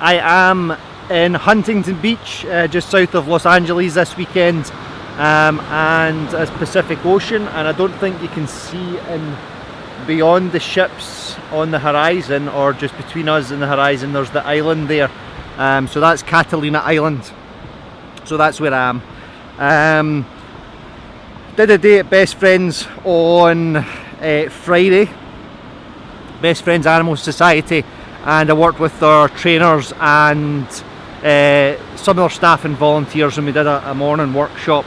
I am in Huntington Beach, just south of Los Angeles this weekend, and a Pacific Ocean, and I don't think you can see in beyond the ships on the horizon, or just between us and the horizon, there's the island there. So that's Catalina Island, so that's where I am. Did a day at Best Friends on Friday, Best Friends Animal Society, and I worked with their trainers and some of their staff and volunteers, and we did a morning workshop.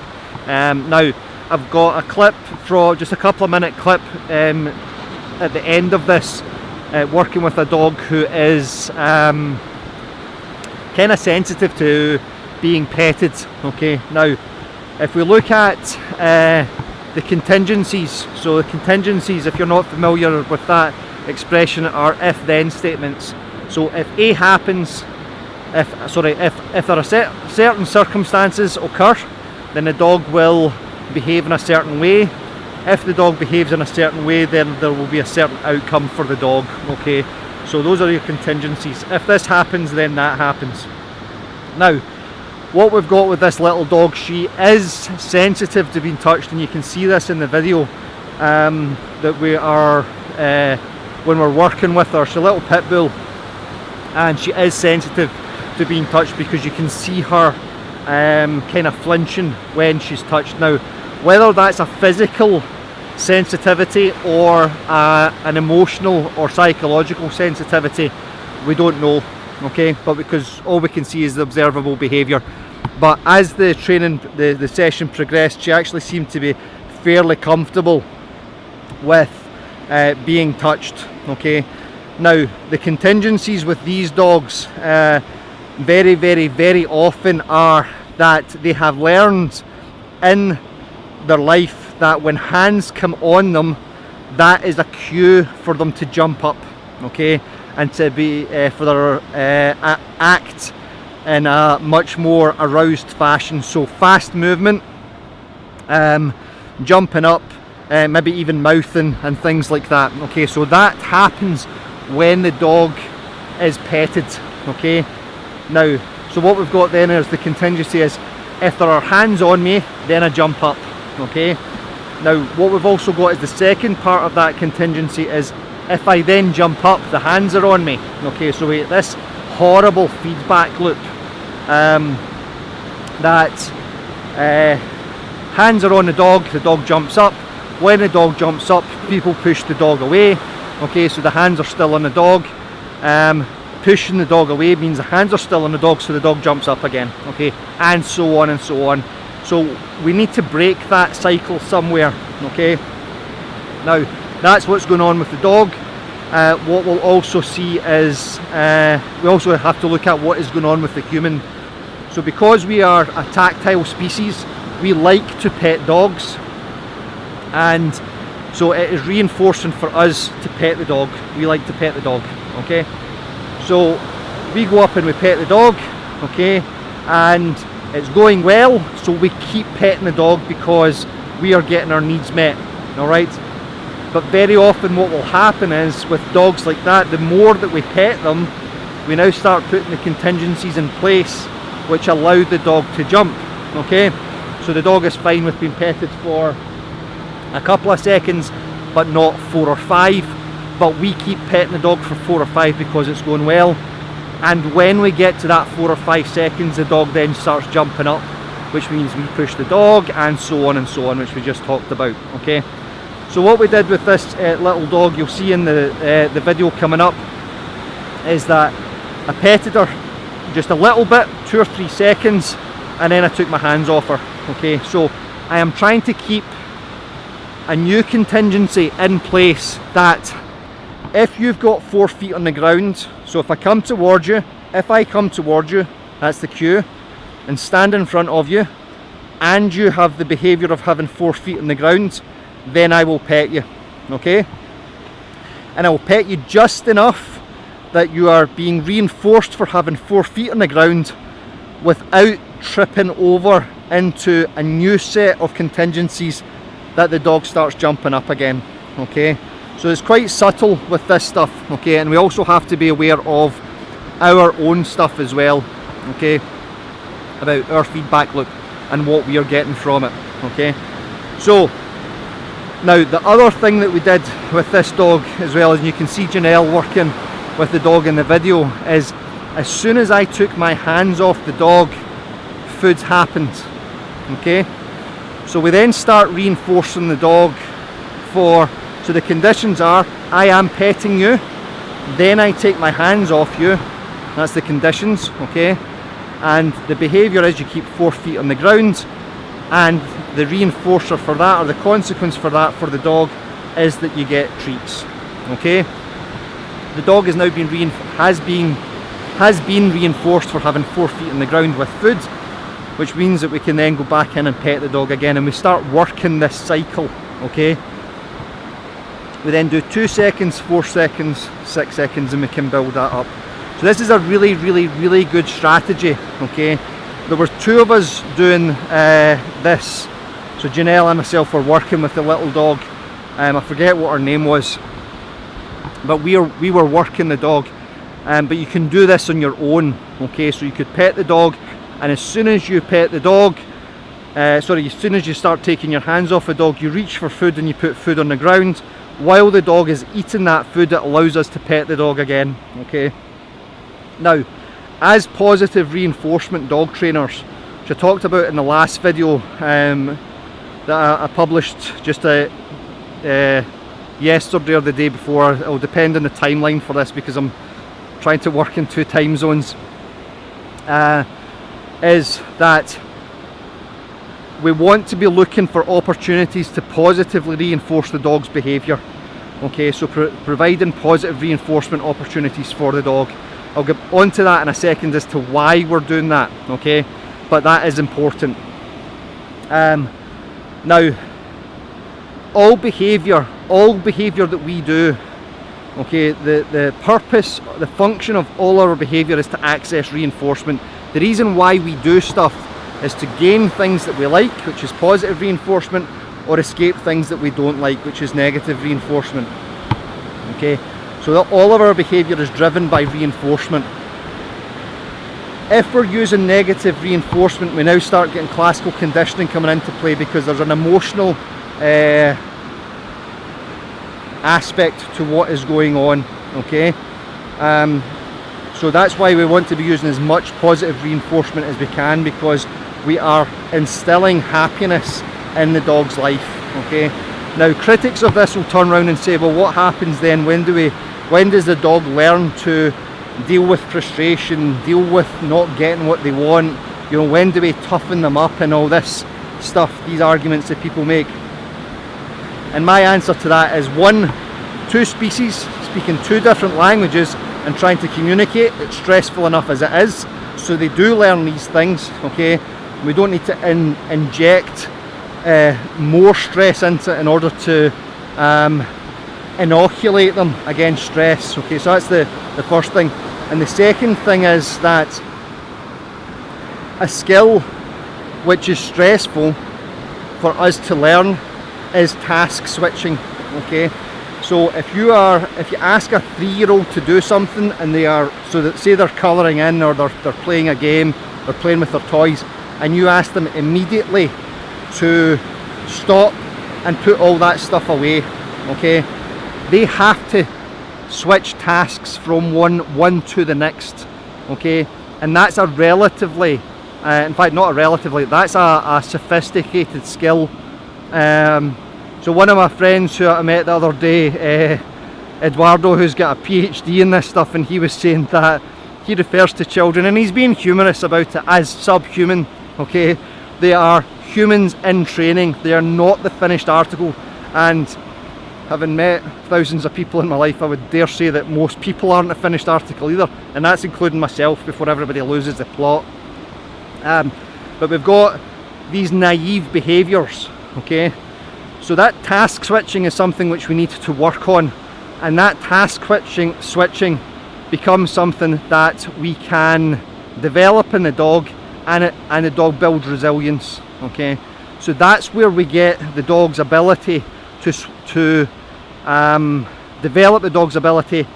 Now I've got a clip, from just a couple of minute clip at the end of this, working with a dog who is kind of sensitive to being petted. Okay, now if we look at the contingencies, so the contingencies, if you're not familiar with that expression, are if-then statements. So if A happens, if there are certain circumstances occur, then the dog will behave in a certain way. If the dog behaves in a certain way, then there will be a certain outcome for the dog. Okay, so those are your contingencies. If this happens, then that happens. Now, what we've got with this little dog, she is sensitive to being touched, and you can see this in the video that we are when we're working with her. She's a little pit bull, and she is sensitive to being touched because you can see her kind of flinching when she's touched. Now, whether that's a physical sensitivity or an emotional or psychological sensitivity, we don't know. Okay, but because all we can see is the observable behaviour. But as the training, the session progressed, she actually seemed to be fairly comfortable with being touched. Okay, now the contingencies with these dogs very, very, very often are that they have learned in their life that when hands come on them, that is a cue for them to jump up. Okay, and to be for their act in a much more aroused fashion. So fast movement, jumping up, maybe even mouthing and things like that. Okay, so that happens when the dog is petted. Okay, now, so what we've got then is the contingency is if there are hands on me, then I jump up. Okay, now what we've also got is the second part of that contingency is if I then jump up, the hands are on me. Okay, so we get this horrible feedback loop that hands are on the dog jumps up. When the dog jumps up, people push the dog away. Okay, so the hands are still on the dog. Pushing the dog away means the hands are still on the dog, so the dog jumps up again. Okay, and so on and so on. So we need to break that cycle somewhere. Okay, now that's what's going on with the dog. What we'll also see is we also have to look at what is going on with the human. So because we are a tactile species, we like to pet dogs, and so it is reinforcing for us to pet the dog. We like to pet the dog. Okay, so we go up and we pet the dog. Okay, and it's going well, so we keep petting the dog because we are getting our needs met. All right. But very often what will happen is with dogs like that, the more that we pet them, we now start putting the contingencies in place which allow the dog to jump. Okay, so the dog is fine with being petted for a couple of seconds, but not 4 or 5. But we keep petting the dog for 4 or 5 because it's going well. And when we get to that 4 or 5 seconds, the dog then starts jumping up, which means we push the dog, and so on, which we just talked about. Okay. So what we did with this little dog, you'll see in the video coming up, is that I petted her just a little bit, 2 or 3 seconds, and then I took my hands off her. Okay, so I am trying to keep a new contingency in place that if you've got 4 feet on the ground, so if I come towards you, that's the cue, and stand in front of you, and you have the behaviour of having 4 feet on the ground, then I will pet you. Okay, and I will pet you just enough that you are being reinforced for having 4 feet on the ground without tripping over into a new set of contingencies that the dog starts jumping up again. Okay, so it's quite subtle with this stuff. Okay, and we also have to be aware of our own stuff as well, okay, about our feedback loop and what we are getting from it, okay. So now the other thing that we did with this dog as well, as you can see Janelle working with the dog in the video, is as soon as I took my hands off the dog, food happened, okay. So we then start reinforcing the dog so the conditions are, I am petting you, then I take my hands off you, that's the conditions, okay, and the behaviour is you keep 4 feet on the ground, and the reinforcer for that, or the consequence for that for the dog, is that you get treats, okay. The dog has now been has been reinforced for having 4 feet on the ground with food, which means that we can then go back in and pet the dog again, and we start working this cycle, okay. We then do 2 seconds, 4 seconds, 6 seconds, and we can build that up. So this is a really, really, really good strategy, okay. There were 2 of us doing this. So Janelle and myself were working with the little dog. I forget what her name was, but we were working the dog. But you can do this on your own, okay. So you could pet the dog, and as soon as you pet the dog, as soon as you start taking your hands off the dog, you reach for food and you put food on the ground. While the dog is eating that food, it allows us to pet the dog again, okay. Now, as positive reinforcement dog trainers, which I talked about in the last video that I published just yesterday or the day before, it'll depend on the timeline for this because I'm trying to work in 2 time zones, is that we want to be looking for opportunities to positively reinforce the dog's behaviour, okay. So providing positive reinforcement opportunities for the dog. I'll get onto that in a second as to why we're doing that, okay, but that is important. Now, all behaviour that we do, okay, the purpose, the function of all our behaviour is to access reinforcement. The reason why we do stuff is to gain things that we like, which is positive reinforcement, or escape things that we don't like, which is negative reinforcement, okay. So that all of our behaviour is driven by reinforcement. If we're using negative reinforcement, we now start getting classical conditioning coming into play, because there's an emotional aspect to what is going on, okay. So that's why we want to be using as much positive reinforcement as we can, because we are instilling happiness in the dog's life, okay. Now, critics of this will turn around and say, well, what happens then? When does the dog learn to deal with frustration, deal with not getting what they want? You know, when do we toughen them up and all this stuff, these arguments that people make? And my answer to that is, 1, 2 species speaking 2 different languages and trying to communicate, it's stressful enough as it is, so they do learn these things, okay. We don't need to inject more stress into it in order to inoculate them against stress, okay. So that's the first thing. And the second thing is that a skill which is stressful for us to learn is task switching, okay. So if you ask a 3-year-old to do something, and say they're colouring in, or they're playing a game, they're playing with their toys, and you ask them immediately to stop and put all that stuff away, okay, they have to switch tasks from one to the next, okay. And that's a relatively, in fact not a relatively, that's a sophisticated skill. So one of my friends who I met the other day, Eduardo, who's got a PhD in this stuff, and he was saying that he refers to children, and he's being humorous about it, as subhuman, okay. They are humans in training, they are not the finished article. And having met thousands of people in my life, I would dare say that most people aren't a finished article either, and that's including myself, before everybody loses the plot. But we've got these naive behaviours, okay. So that task switching is something which we need to work on, and that task switching becomes something that we can develop in the dog, and the dog builds resilience, okay. So that's where we get the dog's ability to develop the dog's ability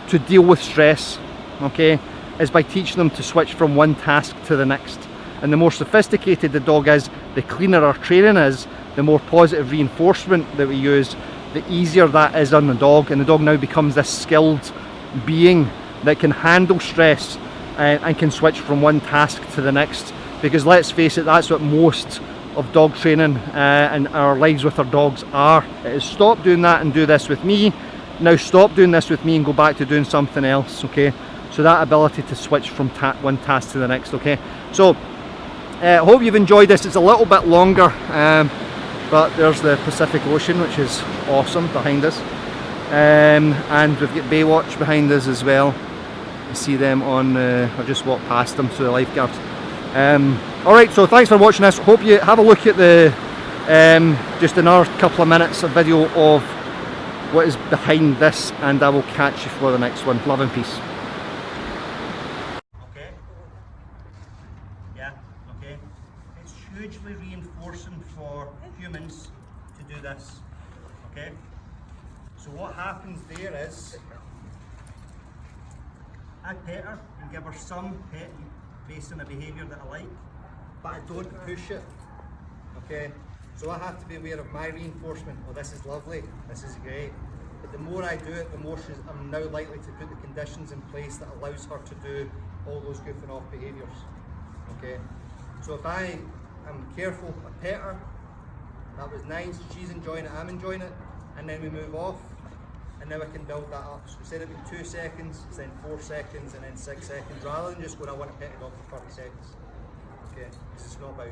to deal with stress, okay, is by teaching them to switch from one task to the next. And the more sophisticated the dog is, the cleaner our training is, the more positive reinforcement that we use, the easier that is on the dog, and the dog now becomes this skilled being that can handle stress and can switch from one task to the next. Because let's face it, that's what most of dog training and our lives with our dogs are. It is stop doing that and do this with me, now stop doing this with me and go back to doing something else, okay? So that ability to switch from one task to the next, okay? So hope you've enjoyed this. It's a little bit longer, but there's the Pacific Ocean, which is awesome behind us, and we've got Baywatch behind us as well. You see them on, I just walked past them, so the lifeguards. Alright, so thanks for watching this. Hope you have a look at the just another couple of minutes of video of what is behind this, and I will catch you for the next one. Love and peace. Okay. Yeah, okay. It's hugely reinforcing for humans to do this. Okay? So what happens there is I pet her and give her some pet based on a behaviour that I like, but I don't push it. Okay? So I have to be aware of my reinforcement. Oh, this is lovely, this is great. But the more I do it, the more I'm now likely to put the conditions in place that allows her to do all those goofing off behaviours. Okay? So if I am careful, I pet her, that was nice, she's enjoying it, I'm enjoying it, and then we move off, and now I can build that up. So instead of being 2 seconds, it's then 4 seconds, and then 6 seconds, rather than just going, I want to pet a dog for 30 seconds. Okay? Because it's not about me.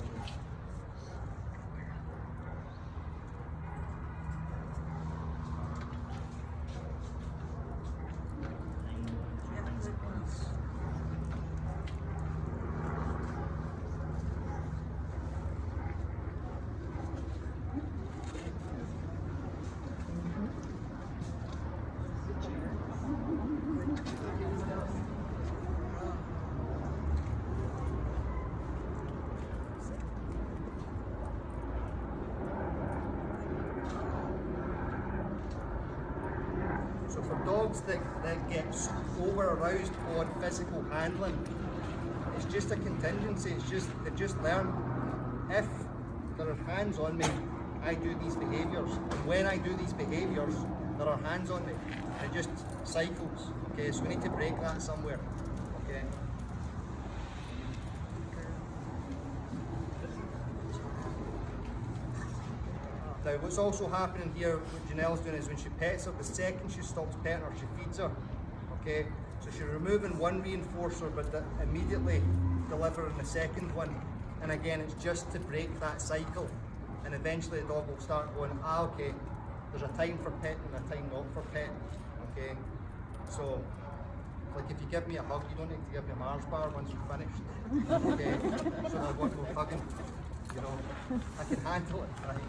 So for dogs that get over aroused on physical handling, it's just a contingency. It's just they've just learned, if there are hands on me, I do these behaviours, and when I do these behaviours, there are hands on me. It just cycles. Okay, so we need to break that somewhere. Okay. Now what's also happening here, what Janelle's doing is when she pets her, the second she stops petting her, she feeds her. Okay? So she's removing one reinforcer but immediately delivering the second one. And again, it's just to break that cycle. And eventually the dog will start going, okay, there's a time for petting and a time not for petting. Okay? So, like if you give me a hug, you don't need to give me a Mars bar once you're finished. Okay? So I want no hugging. You know, I can handle it, right?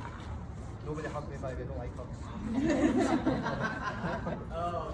Nobody hug me if I don't like hugs. Oh,